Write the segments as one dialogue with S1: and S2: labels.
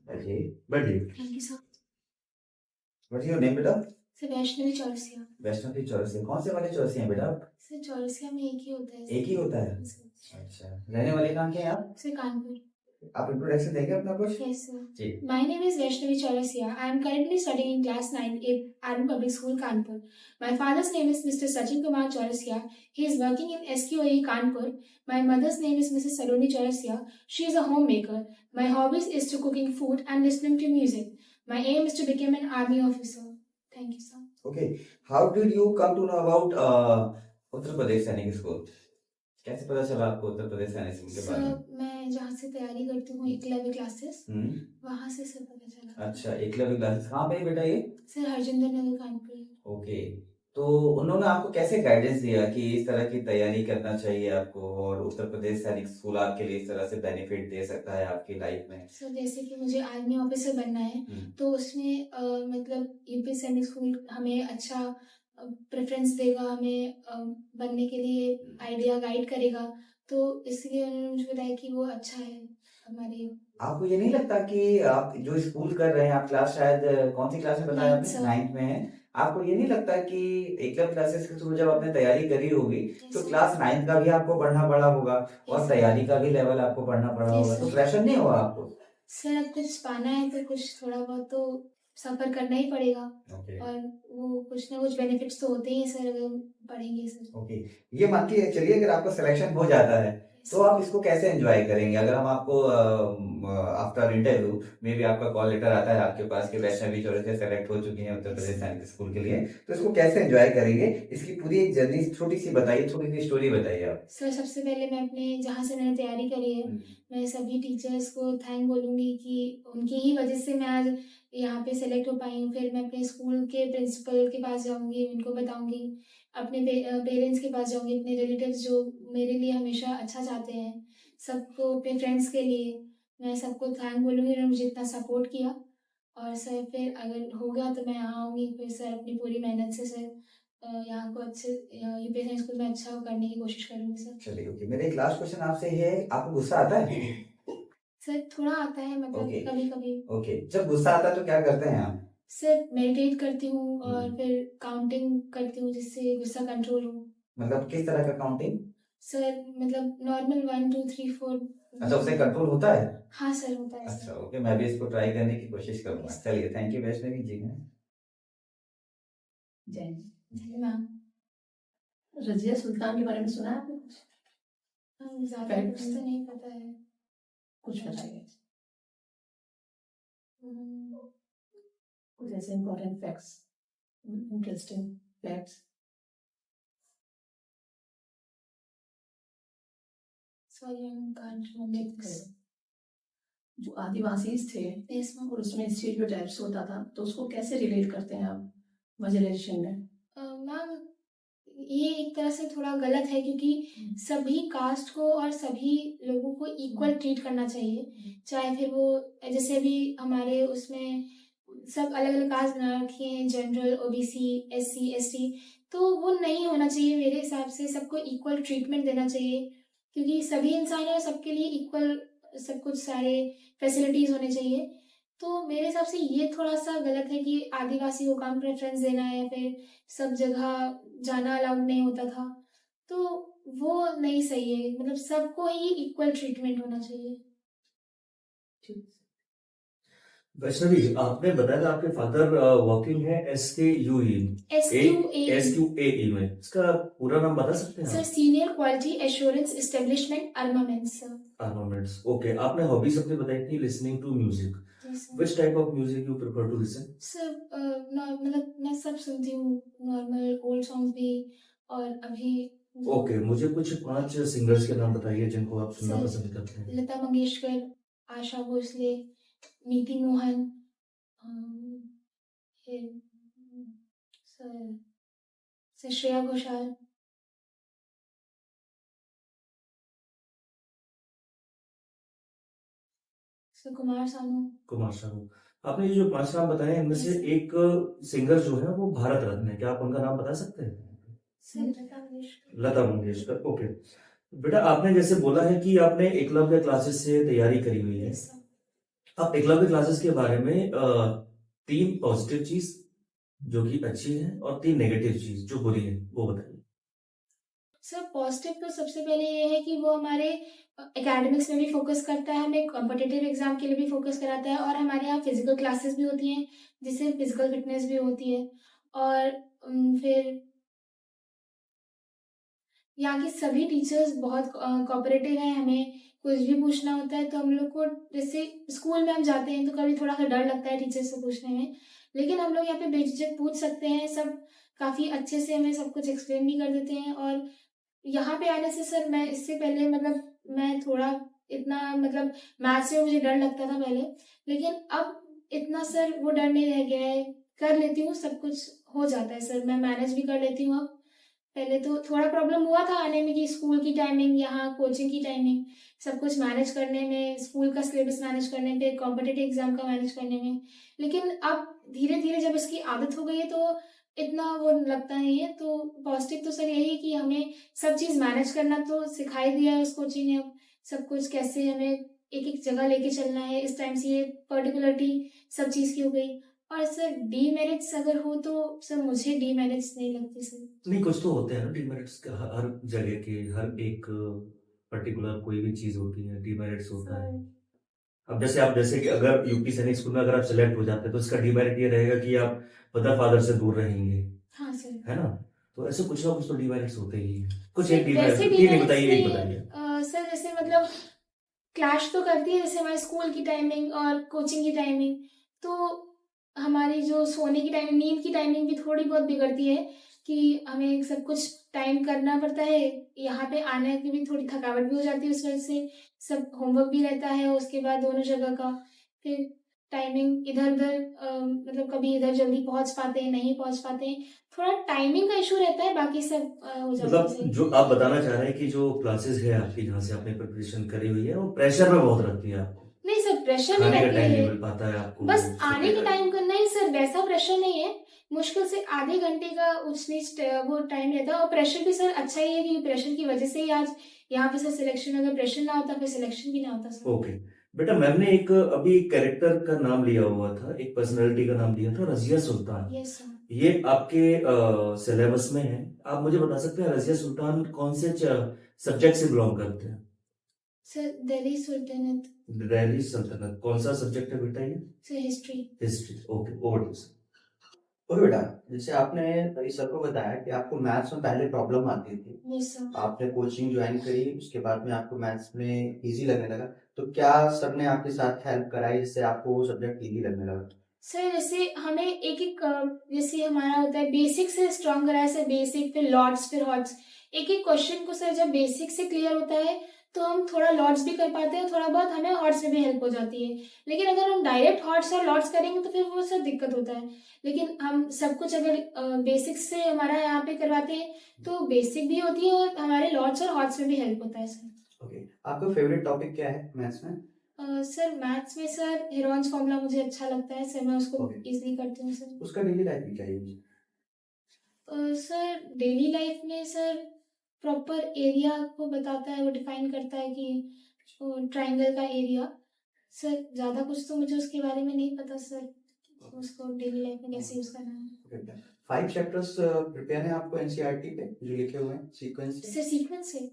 S1: जी, बढ़िए।
S2: Thank you sir.
S1: What is your name बेटा?
S2: Sir Vaishnavi Chaurasia.
S1: Vaishnavi Chaurasia. कौन से वाले चौरसिया हैं बेटा आप?
S2: सर चौरसिया में एक ही होता है
S1: एक ही होता है?
S2: सर।
S1: अच्छा, रहने वाले कहाँ के हैं आप?
S2: सर कानपुर।
S1: आप इंट्रोडक्शन देंगे अपना कुछ?
S2: Yes, sir.
S1: Ji.
S2: My name is Vaishnavi Chaurasia. I am currently studying in class 9 at Arun Public School, Kanpur. My father's name is Mr. Sachin Kumar Chaurasia. He is working in SQA Kanpur. My mother's name is Mrs. Saloni Chaurasia. She is a homemaker. My hobbies is to cooking food and listening to music. My aim is to become an army officer. Thank you, sir.
S1: Okay. How did you come to know about Uttar Pradesh सैनिक school? कैसे पता चला आपको उत्तर प्रदेश सैनिक school के बारे में?
S2: Sir मैं जहाँ से तैयारी करती हूँ एकलव्य क्लासेस, वहाँ से सर पता चला।
S1: अच्छा, एकलव्य क्लासेस कहाँ पे है बेटा ये?
S2: सर हरजिंदर नगर कानपुर।
S1: ओके, तो उन्होंने आपको कैसे गाइडेंस दिया कि इस तरह की तैयारी करना चाहिए आपको और उत्तर प्रदेश सैनिक स्कूल आपके लिए इस तरह से बेनिफिट दे सकता है आपकी लाइफ में?
S2: सर जैसे कि मुझे आर्मी ऑफिसर बनना है, तो उसमें मतलब यूपी सैनिक स्कूल हमें अच्छा प्रेफरेंस देगा, हमें बनने के लिए आइडिया गाइड करेगा, तो इसलिए उन्होंने मुझे बताया कि वो अच्छा है हमारे।
S1: आपको ये नहीं लगता कि आप जो स्कूल कर रहे हैं, आप क्लास शायद कौन सी क्लास में बताया
S2: नाइन्थ
S1: आपने?
S2: सर।
S1: 9th में है। आपको ये नहीं लगता कि एकलव्य क्लासेस के थ्रू जब आपने तैयारी करी होगी, तो
S2: सर।
S1: क्लास 9th का भी आपको पढ़ना पड़ा होगा और
S2: सर।
S1: तैयारी का भी लेवल आपको पढ़ना पड़ा
S2: यस
S1: होगा, तो
S2: सर।
S1: प्रेशर नहीं हुआ आपको?
S2: सर अब कुछ पाना है तो कुछ थोड़ा बहुत तो सफ़र करना ही पड़ेगा।
S1: ओके।
S2: और वो कुछ ना कुछ बेनिफिट्स तो होते ही हैं सर अगर पढ़ेंगे सर।
S1: ओके, ये मान के चलिए अगर आपका सिलेक्शन हो जाता है, तो आप इसको कैसे एन्जॉय करेंगे? अगर हम आपको आफ्टर इंटरव्यू मे बी आपका कॉल लेटर आता है आपके पास कि वैष्णवी चौरसिया सेलेक्ट हो चुकी हैं उत्तर प्रदेश सैनिक स्कूल के लिए, तो इसको कैसे एन्जॉय करेंगे? इसकी पूरी एक जर्नी छोटी-सी बताइए, थोड़ी-सी स्टोरी बताइए आप।
S2: सर सबसे पहले मैं अपने जहाँ से मैंने तैयारी करी है, मैं सभी टीचर्स को थैंक बोलूँगी कि उनकी ही वजह से मैं आज यहाँ पे सेलेक्ट हो पाई हूँ। फिर मैं अपने स्कूल के प्रिंसिपल के पास जाऊँगी, उनको बताऊँगी, अपने पेरेंट्स के पास जाऊँगी, अपने रिलेटिव्स जो मेरे लिए हमेशा अच्छा चाहते हैं, सबको, अपने फ्रेंड्स के लिए मैं सबको थैंक बोलूँगी, उन्होंने मुझे इतना सपोर्ट किया। और सर फिर अगर हो गया तो मैं यहाँ आऊँगी, फिर सर अपनी पूरी मेहनत से सर यहाँ को अच्छे यूपीएससी स्कूल में अच्छा करने की कोशिश करूँगी सर।
S1: चलिए, ओके। मेरा एक लास्ट क्वेश्चन आपसे ये है, आपको गुस्सा आता है?
S2: सर थोड़ा आता है मतलब
S1: ओके।
S2: कभी-कभी।
S1: ओके, जब गुस्सा आता है तो क्या करते हैं आप?
S2: सर मेडिटेट करती हूँ और फिर काउंटिंग करती हूँ जिससे गुस्सा कंट्रोल हो।
S1: मतलब किस तरह का काउंटिंग?
S2: सर मतलब नॉर्मल 1 2 3 4।
S1: अच्छा, उससे कंट्रोल होता है?
S2: हाँ सर, होता है
S1: अच्छा,
S2: सर।
S1: ओके, मैं भी इसको ट्राई करने की कोशिश करूँगा।
S2: यस।
S1: चलिए, थैंक यू वैष्णवी जी।
S3: जय
S2: जी मैम।
S3: रज़िया सुल्तान के बारे में सुना है आपने कुछ?
S2: ज़्यादा कुछ तो नहीं पता है।
S3: कुछ बताइए।
S2: हम्म,
S3: कुछ ऐसे important facts, interesting facts.
S2: Sorry I can't remember.
S3: जो आदिवासीज थे
S2: यस मैम।
S3: और उसमें स्टेज पे टाइप्स होता था, तो उसको कैसे रिलेट करते हैं आप वजरेशन में?
S2: मैम ये एक तरह से थोड़ा गलत है क्योंकि सभी कास्ट को और सभी लोगों को इक्वल ट्रीट करना चाहिए, चाहे फिर वो जैसे अभी हमारे उसमें सब अलग अलग कास्ट बना रखे हैं, जनरल, ओबीसी, एससी, एसटी, तो वो नहीं होना चाहिए। मेरे हिसाब से सबको इक्वल ट्रीटमेंट देना चाहिए क्योंकि सभी इंसान हैं, सबके लिए इक्वल सब कुछ सारे फैसिलिटीज़ होने चाहिए। तो मेरे हिसाब से ये थोड़ा-सा गलत है कि आदिवासी को कम प्रेफ़रेंस देना है या फिर सब जगह जाना अलाउड नहीं होता था, तो वो नहीं सही है। मतलब सबको ही इक्वल ट्रीटमेंट होना चाहिए।
S3: ठीक।
S4: वैष्णवी, आपने बताया था आपके फादर वर्किंग है SQAE में। इसका पूरा नाम बता सकते हैं
S2: सर
S4: आप?
S2: Senior quality assurance establishment armaments sir.
S4: Armaments, okay. आपने हॉबीज अपनी बताई थी लिसनिंग टू म्यूजिक।
S2: जी sir.
S4: Which type of music you prefer to listen?
S2: Sir मतलब मैं सब सुनती हूँ, नॉर्मल ओल्ड सॉन्ग्स भी और अभी
S4: ओके, मुझे कुछ 5 सिंगर्स के नाम बताइए जिनको आप सुनना
S2: सर
S4: पसंद करते हैं।
S2: लता मंगेशकर, आशा भोसले, नीति मोहन, अम, फिर sir sir Shreya Ghoshal. Sir Kumar Sanu.
S4: Kumar Sanu. आपने ये जो 5 नाम बताए हैं, इनमें से एक सिंगर जो है वो भारत रत्न है। क्या आप उनका नाम बता सकते हैं?
S2: सर लता मंगेशकर।
S4: लता मंगेशकर, ओके। बेटा, आपने जैसे बोला है कि आपने एकलव्य क्लासेस से तैयारी करी हुई है,
S2: यस सर।
S4: आप एकलव्य क्लासेस के बारे में 3 पॉजिटिव चीज जो कि अच्छी है और 3 नेगेटिव चीज जो बुरी है वो बताइए।
S2: सर पॉजिटिव तो सबसे पहले ये है कि वो हमारे एकेडमिक्स में भी फोकस करता है, हमें कॉम्पिटिटिव एग्जाम के लिए भी फोकस कराता है, और हमारे यहाँ फिजिकल क्लासेस भी होती हैं जिससे फिजिकल फिटनेस भी होती है। और फिर यहाँ के सभी टीचर्स बहुत कोऑपरेटिव हैं। हमें कुछ भी पूछना होता है तो हम लोग को, जैसे स्कूल में हम जाते हैं तो कभी थोड़ा सा डर लगता है टीचर से पूछने में, लेकिन हम लोग यहाँ पे बेझिझक पूछ सकते हैं। सब काफ़ी अच्छे से हमें सब कुछ एक्सप्लेन भी कर देते हैं। और यहाँ पे आने से सर, मैं इससे पहले मतलब मैं थोड़ा इतना मतलब मैथ्स में मुझे डर लगता था पहले, लेकिन अब इतना सर वो डर नहीं रह गया है। कर लेती हूँ, सब कुछ हो जाता है सर, मैं मैनेज भी कर लेती हूँ अब। पहले तो थोड़ा प्रॉब्लम हुआ था आने में कि स्कूल की टाइमिंग, यहाँ कोचिंग की टाइमिंग, सब कुछ मैनेज करने में, स्कूल का सिलेबस मैनेज करने पे, कॉम्पिटिटिव एग्जाम का मैनेज करने में। लेकिन अब धीरे धीरे जब इसकी आदत हो गई है तो इतना वो लगता नहीं है। तो पॉजिटिव तो सर यही है कि हमें सब चीज़ मैनेज करना तो सिखा ही दिया है उस कोचिंग ने। अब सब कुछ कैसे हमें एक एक जगह लेके चलना है, इस टाइम से ये पर्टिकुलरिटी सब चीज़ की हो गई। और सर डीमेरिट्स अगर हो तो सर मुझे डीमेरिट्स नहीं लगती सर।
S4: नहीं, कुछ तो होते हैं ना डीमेरिट्स, हर जगह के हर एक पर्टिकुलर कोई भी चीज होती है, डीमेरिट्स होता है। अब जैसे कि अगर यूपी सैनिक स्कूल में अगर आप सेलेक्ट हो जाते हैं तो इसका डीमेरिट ये रहेगा कि आप मदर फादर से दूर रहेंगे,
S2: हाँ सर।
S4: है ना? तो ऐसे कुछ ना कुछ तो डीमेरिट्स होते ही हैं। कुछ
S2: सर
S4: एक
S2: वैसे
S4: डीमेरिट, तीन नहीं
S2: डीमेरिट्स
S4: बताइए, एक
S2: नहीं
S4: बताइए।
S2: है सर, जैसे मतलब क्लैश तो करती है, जैसे हमारे स्कूल की टाइमिंग और कोचिंग की टाइमिंग, तो हमारी जो सोने की टाइमिंग, नींद की टाइमिंग भी थोड़ी बहुत बिगड़ती है कि हमें सब कुछ टाइम करना पड़ता है। यहाँ पे आने की भी थोड़ी थकावट भी हो जाती है उस वजह से, सब होमवर्क भी रहता है उसके बाद दोनों जगह का। फिर टाइमिंग इधर उधर मतलब कभी इधर जल्दी पहुँच पाते हैं, नहीं पहुँच पाते हैं, थोड़ा टाइमिंग का इशू रहता है, बाकी सब हो जाता है
S4: मतलब
S2: सही।
S4: जो आप बताना चाह रहे हैं कि जो क्लासेस है आपकी जहाँ से आपने प्रिपरेशन करी हुई है वो प्रेशर में बहुत रखती है आपको,
S2: नहीं सर, प्रेशर नहीं
S4: खाने का
S2: रहती
S4: टाइम
S2: है,
S4: नहीं मिल पाता है आपको,
S2: बस आने
S4: सोने
S2: के
S4: का।
S2: टाइम का नहीं सर, वैसा प्रेशर नहीं है। मुश्किल से आधे घंटे का ऊंच नीच वो टाइम रहता है। और प्रेशर भी सर अच्छा ही है, क्योंकि प्रेशर की वजह से ही आज यहाँ पे सर सिलेक्शन, अगर प्रेशर ना होता फिर सिलेक्शन भी ना होता सर।
S4: ओके बेटा, मैम ने एक अभी एक कैरेक्टर का नाम लिया हुआ था, एक पर्सनालिटी का नाम लिया था, रजिया सुल्तान।
S2: Yes sir.
S4: ये आपके सिलेबस में है। आप मुझे बता सकते हैं रजिया सुल्तान कौन से सब्जेक्ट से बिलोंग करते हैं?
S2: सर दिल्ली सुल्तानत।
S4: दिल्ली सल्तनत कौन सा सब्जेक्ट है बेटा ये?
S2: Sir history.
S4: History. Okay, over to sir.
S1: और बेटा, जैसे आपने इस सर को बताया कि आपको मैथ्स में पहले प्रॉब्लम आती थी,
S2: यस सर।
S1: आपने कोचिंग ज्वाइन करी, उसके बाद में आपको मैथ्स में इजी लगने लगा, तो क्या सर ने आपके साथ हेल्प कराई जिससे आपको वो सब्जेक्ट इजी लगने लगा?
S2: सर जैसे हमें एक एक जैसे हमारा होता है बेसिक से स्ट्रॉन्ग कराया सर, बेसिक फिर लॉर्ड्स फिर हॉट्स, एक एक क्वेश्चन को सर जब बेसिक से क्लियर होता है तो हम थोड़ा लॉर्ड्स भी कर पाते हैं, थोड़ा बहुत हमें हॉट्स में भी हेल्प हो जाती है। लेकिन अगर हम डायरेक्ट हॉट्स और लॉर्ड्स करेंगे तो फिर वो सर दिक्कत होता है। लेकिन हम सब कुछ अगर बेसिक से हमारा यहाँ पे करवाते हैं तो बेसिक भी होती है और हमारे लॉर्ड्स और हॉट्स में भी हेल्प होता है सर।
S1: ओके, आपका फेवरेट टॉपिक क्या है मैथ्स में?
S2: सर मैथ्स में सर हेरोन्स फॉर्मूला मुझे अच्छा लगता है सर, मैं उसको
S1: ओके,
S2: इजीली करती हूँ सर।
S1: उसका डेली लाइफ में क्या यूज है?
S2: सर डेली लाइफ में सर प्रॉपर एरिया को बताता है, वो डिफाइन करता है कि ट्राइंगल का एरिया। सर ज़्यादा कुछ तो मुझे उसके बारे में नहीं पता सर, उसको डेली लाइफ में कैसे यूज़ करना है।
S1: ओके, 5 चैप्टर्स प्रिपेयर हैं आपको एनसीईआरटी पे जो लिखे हुए हैं सीक्वेंस से?
S2: सर सीक्वेंस से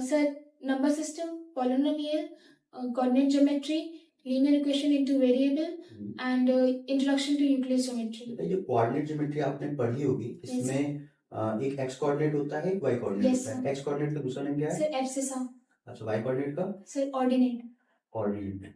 S2: sir number system, polynomial, coordinate geometry, linear equation into variable and introduction to Euclid's geometry.
S1: ये कोऑर्डिनेट ज्योमेट्री आपने पढ़ी होगी, इसमें एक एक्स कोऑर्डिनेट होता है, एक वाई कोऑर्डिनेट
S2: Yes,
S1: होता है।
S2: sir.
S1: एक्स कोऑर्डिनेट का दूसरा नेम क्या है?
S2: Sir abscissa.
S1: अच्छा, वाई कोऑर्डिनेट का?
S2: Sir ordinate.
S1: कोऑर्डिनेट।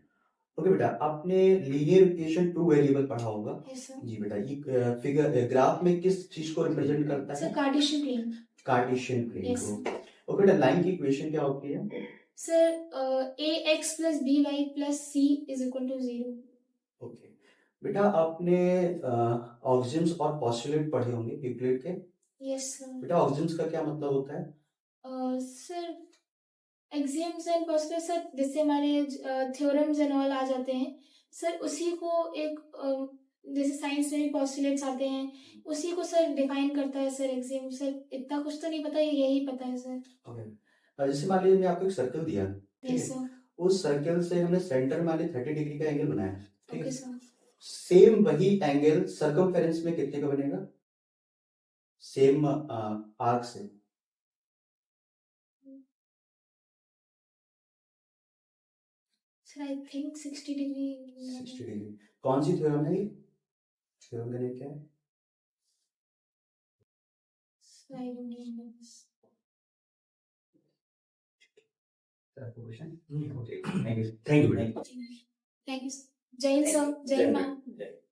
S1: ओके बेटा, आपने लीनियर इक्वेशन टू वेरिएबल पढ़ा होगा।
S2: Yes sir.
S1: जी बेटा, ये फिगर ग्राफ में किस चीज को रिप्रेजेंट करता
S2: सर
S1: है?
S2: Cartesian plane.
S1: Cartesian plane
S2: Yes.
S1: को। ओके बेटा, लाइन की इक्वेशन क्या होती है?
S2: Sir a x plus b y plus c is equal to 0।
S1: Okay बेटा, आपने ऑक्सिम्स और पोस्टुलेट पढ़े होंगे यूक्लिड के।
S2: Yes sir.
S1: बेटा, ऑक्सिम्स का क्या मतलब होता है?
S2: Sir axioms and postulate sir, जैसे हमारे थ्योरम्स एंड ऑल आ जाते हैं सर, उसी को एक जैसे साइंस में भी पोस्टुलेट्स आते हैं, उसी को सर डिफाइन करता है सर एक्सियम। सर इतना कुछ तो नहीं पता है, यही पता है सर।
S1: ओके, जैसे मान लीजिए मैं आपको एक सर्कल दिया, ठीक
S2: यस
S1: है,
S2: सर।
S5: उस सर्कल से हमने सेंटर में 30 डिग्री का एंगल बनाया है, ठीक
S2: ओके
S5: है।
S2: सर।
S5: सेम वही एंगल सर्कमफेरेंस में कितने का बनेगा, सेम आर्क से?
S2: Sir I think 60 degree.
S5: 60 degree. कौन सी थ्योरम है ये? थ्योरम का नेम क्या है?
S2: Sir I don't know.
S1: आपको question?
S4: Hmm.
S1: Thank you.
S4: Thank you बेटा।
S2: Thank you. जय हिंद सर, जय हिंद मैम।
S5: जय।